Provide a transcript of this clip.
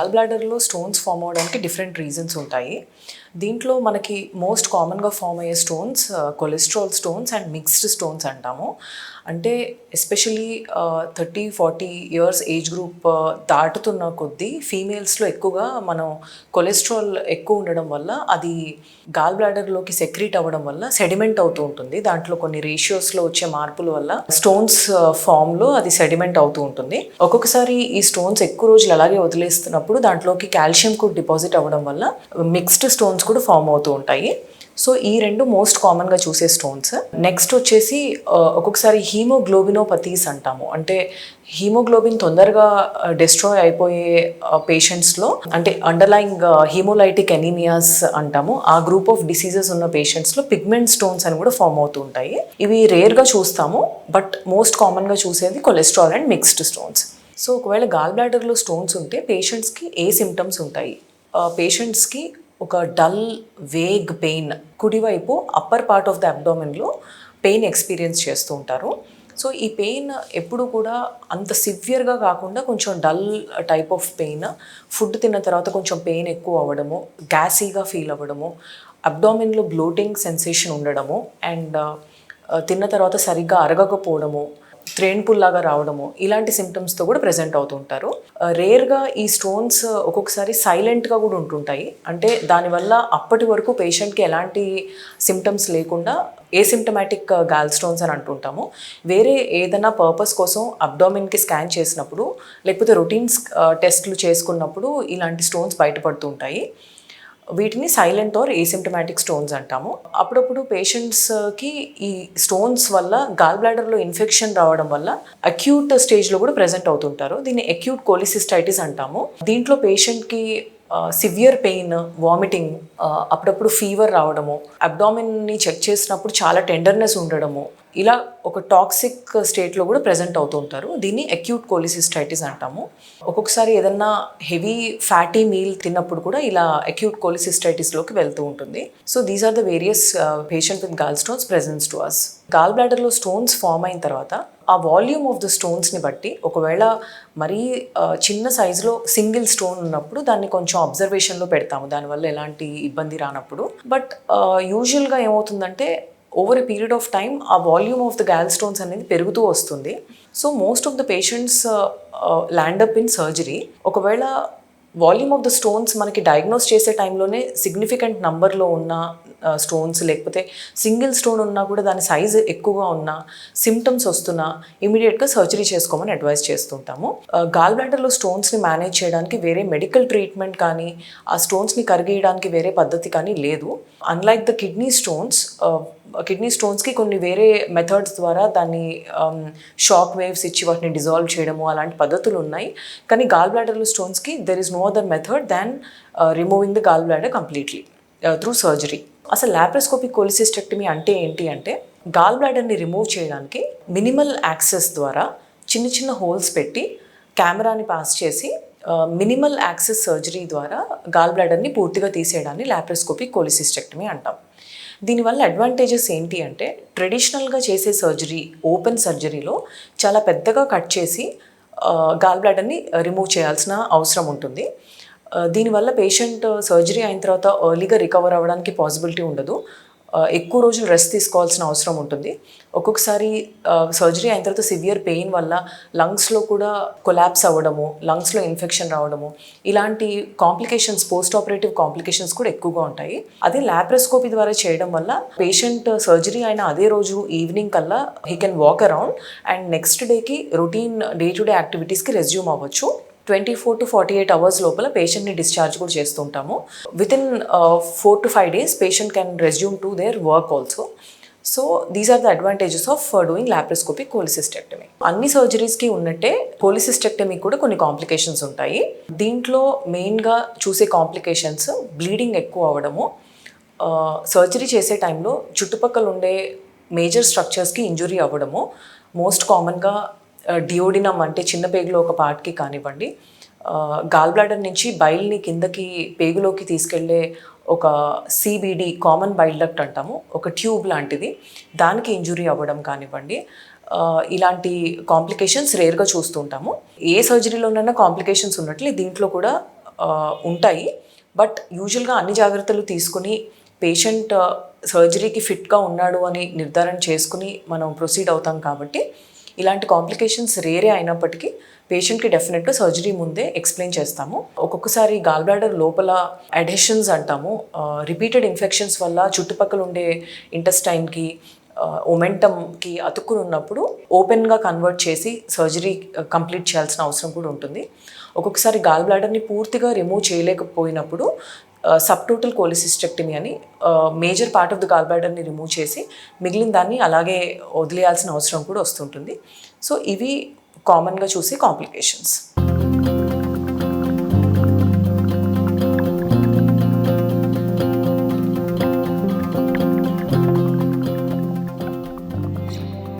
Gall బ్లాడర్లో stones form అవడానికి different reasons ఉంటాయి. దీంట్లో మనకి మోస్ట్ కామన్గా ఫామ్ అయ్యే stones cholesterol stones and mixed stones అంటాము. అంటే ఎస్పెషలీ 30-40 ఇయర్స్ ఏజ్ గ్రూప్ దాటుతున్న కొద్దీ ఫీమేల్స్లో ఎక్కువగా మనం కొలెస్ట్రాల్ ఎక్కువ ఉండడం వల్ల అది గాల్ బ్లాడర్లోకి సెక్రీట్ అవ్వడం వల్ల సెడిమెంట్ అవుతూ ఉంటుంది. దాంట్లో కొన్ని రేషియోస్లో వచ్చే మార్పుల వల్ల స్టోన్స్ ఫామ్లో అది సెడిమెంట్ అవుతూ ఉంటుంది. ఒక్కొక్కసారి ఈ స్టోన్స్ ఎక్కువ రోజులు అలాగే వదిలేస్తున్నప్పుడు దాంట్లోకి కాల్షియం కూడా డిపాజిట్ అవ్వడం వల్ల మిక్స్డ్ స్టోన్స్ కూడా ఫామ్ అవుతూ ఉంటాయి. సో ఈ రెండు మోస్ట్ కామన్గా చూసే స్టోన్స్. నెక్స్ట్ వచ్చేసి ఒక్కొక్కసారి హీమోగ్లోబినోపతీస్ అంటాము. అంటే హీమోగ్లోబిన్ తొందరగా డిస్ట్రాయ్ అయిపోయే పేషెంట్స్లో, అంటే అండర్లైంగ్ హీమోలైటిక్ ఎనీమియాస్ అంటాము, ఆ గ్రూప్ ఆఫ్ డిసీజెస్ ఉన్న పేషెంట్స్లో పిగ్మెంట్ స్టోన్స్ అని కూడా ఫామ్ అవుతూ ఉంటాయి. ఇవి రేర్గా చూస్తాము, బట్ మోస్ట్ కామన్గా చూసేది cholesterol and mixed stones. So ఒకవేళ గాల్ బ్లాడర్లో స్టోన్స్ ఉంటే పేషెంట్స్కి ఏ సిమ్టమ్స్ ఉంటాయి? పేషెంట్స్కి ఒక డల్ వేగ్ పెయిన్, కుడివైపు అప్పర్ పార్ట్ ఆఫ్ ద అబ్డామిన్లో పెయిన్ ఎక్స్పీరియన్స్ చేస్తూ ఉంటారు. సో ఈ పెయిన్ ఎప్పుడు కూడా అంత సివియర్గా కాకుండా కొంచెం dull type of pain, food తిన్న తర్వాత కొంచెం పెయిన్ ఎక్కువ అవ్వడము, గ్యాసీగా ఫీల్ అవ్వడము, అబ్డామిన్లో బ్లోటింగ్ సెన్సేషన్ ఉండడము, అండ్ తిన్న తర్వాత సరిగ్గా అరగకపోవడము, త్రేన్ పుల్లాగా రావడము, ఇలాంటి సిమ్టమ్స్తో కూడా ప్రెజెంట్ అవుతుంటారు. రేర్గా ఈ స్టోన్స్ ఒక్కొక్కసారి సైలెంట్గా కూడా ఉంటుంటాయి. అంటే దానివల్ల అప్పటి వరకు పేషెంట్కి ఎలాంటి సిమ్టమ్స్ లేకుండా ఏసిమ్టమాటిక్ గాల్ స్టోన్స్ అని అంటుంటాము. వేరే ఏదైనా పర్పస్ కోసం అబ్డామిన్కి స్కాన్ చేసినప్పుడు, లేకపోతే రొటీన్స్ టెస్ట్లు చేసుకున్నప్పుడు ఇలాంటి స్టోన్స్ బయటపడుతూ ఉంటాయి. వీటిని సైలెంట్ ఆర్ ఏసిమ్టమాటిక్ స్టోన్స్ అంటాము. అప్పుడప్పుడు పేషెంట్స్కి ఈ స్టోన్స్ వల్ల గాల్ బ్లాడర్లో ఇన్ఫెక్షన్ రావడం వల్ల అక్యూట్ స్టేజ్లో కూడా ప్రెజెంట్ అవుతుంటారు. దీన్ని అక్యూట్ కోలిసిస్టైటిస్ అంటాము. దీంట్లో పేషెంట్కి సివియర్ పెయిన్, వామిటింగ్, అప్పుడప్పుడు ఫీవర్ రావడము, అబ్డామిన్ని చెక్ చేసినప్పుడు చాలా టెండర్నెస్ ఉండడము, ఇలా ఒక టాక్సిక్ స్టేట్లో కూడా ప్రెజెంట్ అవుతూ ఉంటారు. దీన్ని అక్యూట్ కోలిసిస్టైటిస్ అంటాము. ఒక్కొక్కసారి ఏదన్నా హెవీ ఫ్యాటీ మీల్ తిన్నప్పుడు కూడా ఇలా అక్యూట్ కోలిసిస్టైటిస్లోకి వెళ్తూ ఉంటుంది. So these are the various patient with gall stones presents to us. Gall బ్లాడర్లో స్టోన్స్ ఫామ్ అయిన తర్వాత ఆ వాల్యూమ్ ఆఫ్ ద స్టోన్స్ని బట్టి, ఒకవేళ మరీ చిన్న సైజులో సింగిల్ స్టోన్ ఉన్నప్పుడు దాన్ని కొంచెం అబ్జర్వేషన్లో పెడతాము, దానివల్ల ఎలాంటి ఇబ్బంది రానప్పుడు. బట్ యూజువల్గా ఏమవుతుందంటే over a period of time ఆ volume of the gall stones అనేది పెరుగుతూ వస్తుంది. So most of the patients land up in surgery. ఒకవేళ వాల్యూమ్ ఆఫ్ ద స్టోన్స్ మనకి డయాగ్నోస్ చేసే టైంలోనే సిగ్నిఫికెంట్ నంబర్లో ఉన్న స్టోన్స్, లేకపోతే సింగిల్ స్టోన్ ఉన్నా కూడా దాని సైజు ఎక్కువగా ఉన్నా, సిమ్టమ్స్ వస్తున్నా ఇమీడియట్గా సర్జరీ చేసుకోమని అడ్వైస్ చేస్తుంటాము. గాల్ బ్లాడర్లో స్టోన్స్ని మేనేజ్ చేయడానికి వేరే మెడికల్ ట్రీట్మెంట్ కానీ, ఆ స్టోన్స్ని కరిగేయడానికి వేరే పద్ధతి కానీ లేదు. అన్లైక్ ద కిడ్నీ స్టోన్స్కి కొన్ని వేరే మెథడ్స్ ద్వారా దాన్ని షాక్ వేవ్స్ ఇచ్చి వాటిని డిజాల్వ్ చేయడము, అలాంటి పద్ధతులు ఉన్నాయి. కానీ గాల్ బ్లాడర్లో స్టోన్స్కి there is no other method than removing the gall bladder completely through surgery. అసలు లాప్రోస్కోపిక్ కోలిసిస్టెక్టమీ అంటే ఏంటి అంటే, గాల్ బ్లాడర్ని రిమూవ్ చేయడానికి మినిమల్ యాక్సెస్ ద్వారా చిన్న చిన్న హోల్స్ పెట్టి కెమెరాని పాస్ చేసి మినిమల్ యాక్సెస్ సర్జరీ ద్వారా గాల్ బ్లాడర్ని పూర్తిగా తీసేయడాన్ని లాప్రోస్కోపిక్ కోలిసిస్టెక్టమీ అంటాం. దీనివల్ల అడ్వాంటేజెస్ ఏంటి అంటే, ట్రెడిషనల్గా చేసే సర్జరీ, ఓపెన్ సర్జరీలో చాలా పెద్దగా కట్ చేసి గాల్ బ్లాడర్ని రిమూవ్ చేయాల్సిన అవసరం ఉంటుంది. దీనివల్ల పేషెంట్ సర్జరీ అయిన తర్వాత ఎర్లీగా రికవర్ అవ్వడానికి పాసిబిలిటీ ఉండదు. ఎక్కువ రోజులు రెస్ట్ తీసుకోవాల్సిన అవసరం ఉంటుంది. ఒక్కొక్కసారి సర్జరీ అయిన తర్వాత సివియర్ పెయిన్ వల్ల లంగ్స్లో కూడా కొలాప్స్ అవ్వడము, లంగ్స్లో ఇన్ఫెక్షన్ రావడము, ఇలాంటి కాంప్లికేషన్స్, పోస్ట్ ఆపరేటివ్ కాంప్లికేషన్స్ కూడా ఎక్కువగా ఉంటాయి. అదే లాప్రోస్కోపీ ద్వారా చేయడం వల్ల పేషెంట్ సర్జరీ అయిన అదే రోజు ఈవినింగ్ కల్లా he can walk around and next డేకి రొటీన్ డే టు డే యాక్టివిటీస్కి రెజ్యూమ్ అవ్వచ్చు. 24 to 48 అవర్స్ లోపల పేషెంట్ని డిశ్చార్జ్ కూడా చేస్తుంటాము. Within 4 to 5 days patient can resume to their work also. So these are the advantages of doing laparoscopic cholecystectomy. అన్ని సర్జరీస్కి ఉన్నట్టే కోలిసిస్టెక్టమీ కూడా కొన్ని కాంప్లికేషన్స్ ఉంటాయి. దీంట్లో మెయిన్గా చూసే కాంప్లికేషన్స్ బ్లీడింగ్ ఎక్కువ అవ్వడము, సర్జరీ చేసే టైంలో చుట్టుపక్కల ఉండే మేజర్ స్ట్రక్చర్స్కి ఇంజురీ అవ్వడము, మోస్ట్ కామన్గా డియోడినమ్ అంటే చిన్న పేగులో ఒక పార్ట్కి కానివ్వండి, గాల్ బ్లాడర్ నుంచి బైల్ని కిందకి పేగులోకి తీసుకెళ్లే ఒక సిబిడి, కామన్ బైల్ డక్ట్ అంటాము, ఒక ట్యూబ్ లాంటిది, దానికి ఇంజురీ అవ్వడం కానివ్వండి, ఇలాంటి కాంప్లికేషన్స్ రేర్గా చూస్తుంటాము. ఏ సర్జరీలోనైనా కాంప్లికేషన్స్ ఉన్నట్లు దీంట్లో కూడా ఉంటాయి. బట్ యూజువల్గా అన్ని జాగ్రత్తలు తీసుకుని పేషెంట్ సర్జరీకి ఫిట్గా ఉన్నాడు అని నిర్ధారణ చేసుకుని మనం ప్రొసీడ్ అవుతాం కాబట్టి ఇలాంటి కాంప్లికేషన్స్ రేరే అయినప్పటికీ పేషెంట్కి డెఫినెట్గా సర్జరీ ముందే ఎక్స్ప్లెయిన్ చేస్తాము. ఒక్కొక్కసారి గాల్ బ్లాడర్ లోపల అడెషన్స్ అంటాము, రిపీటెడ్ ఇన్ఫెక్షన్స్ వల్ల చుట్టుపక్కల ఉండే ఇంటెస్టైన్కి ఒమెంటమ్కి అతుక్కుని ఉన్నప్పుడు ఓపెన్గా కన్వర్ట్ చేసి సర్జరీ కంప్లీట్ చేయాల్సిన అవసరం కూడా ఉంటుంది. ఒక్కొక్కసారి గాల్ బ్లాడర్ని పూర్తిగా రిమూవ్ చేయలేకపోయినప్పుడు సబ్టోటల్ కోలిసిస్టెక్టమీ అని major part of the gall బ్లాడర్ని రిమూవ్ చేసి మిగిలిన దాన్ని అలాగే వదిలేయాల్సిన అవసరం కూడా వస్తుంటుంది. సో ఇవి కామన్గా చూసే కాంప్లికేషన్స్.